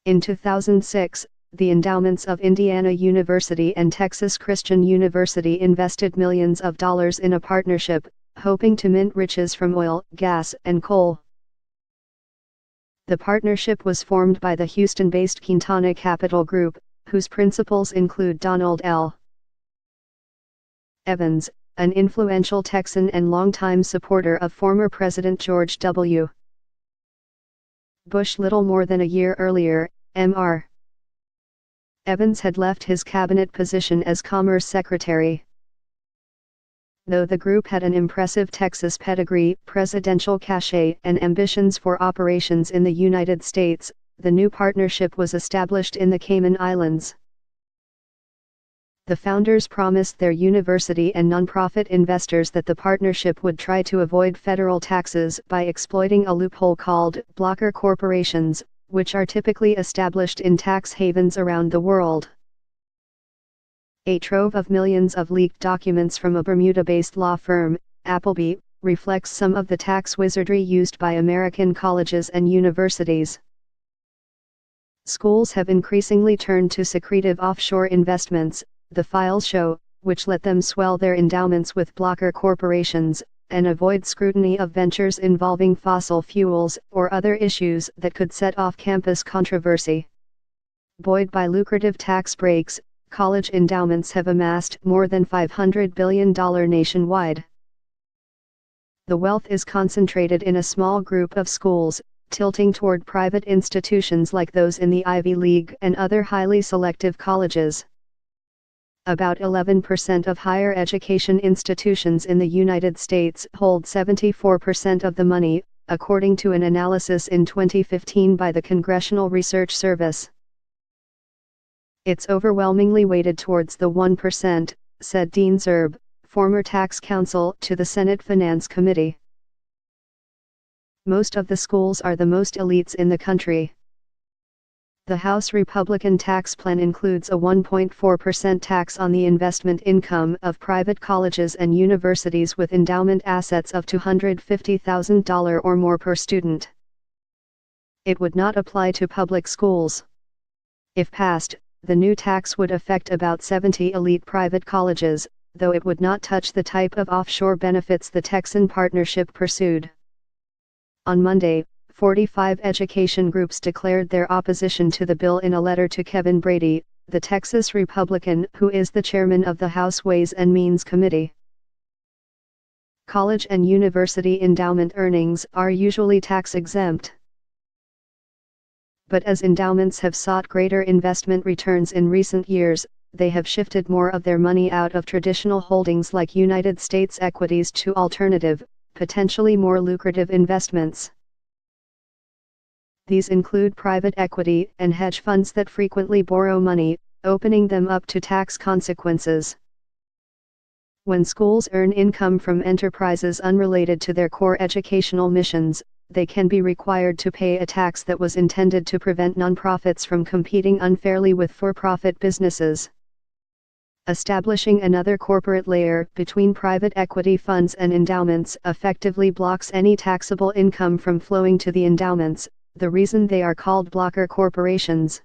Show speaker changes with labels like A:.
A: In 2006, the endowments of Indiana University and Texas Christian University invested millions of dollars in a partnership, hoping to mint riches from oil, gas, and coal. The partnership was formed by the Houston-based Quintana Capital Group, whose principals include Donald L. Evans, an influential Texan and longtime supporter of former President George W. Bush. Little more than a year earlier, Mr. Evans had left his cabinet position as Commerce Secretary. Though the group had an impressive Texas pedigree, presidential cachet, and ambitions for operations in the United States, the new partnership was established in the Cayman Islands. The founders promised their university and nonprofit investors that the partnership would try to avoid federal taxes by exploiting a loophole called blocker corporations, which are typically established in tax havens around the world. A trove of millions of leaked documents from a Bermuda-based law firm, Appleby, reflects some of the tax wizardry used by American colleges and universities. Schools have increasingly turned to secretive offshore investments, the files show, which let them swell their endowments with blocker corporations, and avoid scrutiny of ventures involving fossil fuels or other issues that could set off campus controversy. Buoyed by lucrative tax breaks, college endowments have amassed more than $500 billion nationwide. The wealth is concentrated in a small group of schools, tilting toward private institutions like those in the Ivy League and other highly selective colleges. About 11% of higher education institutions in the United States hold 74% of the money, according to an analysis in 2015 by the Congressional Research Service. It's overwhelmingly weighted towards the 1%, said Dean Zerb, former tax counsel to the Senate Finance Committee. Most of the schools are the most elites in the country. The House Republican tax plan includes a 1.4% tax on the investment income of private colleges and universities with endowment assets of $250,000 or more per student. It would not apply to public schools. If passed, the new tax would affect about 70 elite private colleges, though it would not touch the type of offshore benefits the Texan partnership pursued. On Monday, 45 education groups declared their opposition to the bill in a letter to Kevin Brady, the Texas Republican who is the chairman of the House Ways and Means Committee. College and university endowment earnings are usually tax-exempt. But as endowments have sought greater investment returns in recent years, they have shifted more of their money out of traditional holdings like United States equities to alternative, potentially more lucrative investments. These include private equity and hedge funds that frequently borrow money, opening them up to tax consequences. When schools earn income from enterprises unrelated to their core educational missions, they can be required to pay a tax that was intended to prevent nonprofits from competing unfairly with for-profit businesses. Establishing another corporate layer between private equity funds and endowments effectively blocks any taxable income from flowing to the endowments, the reason they are called blocker corporations.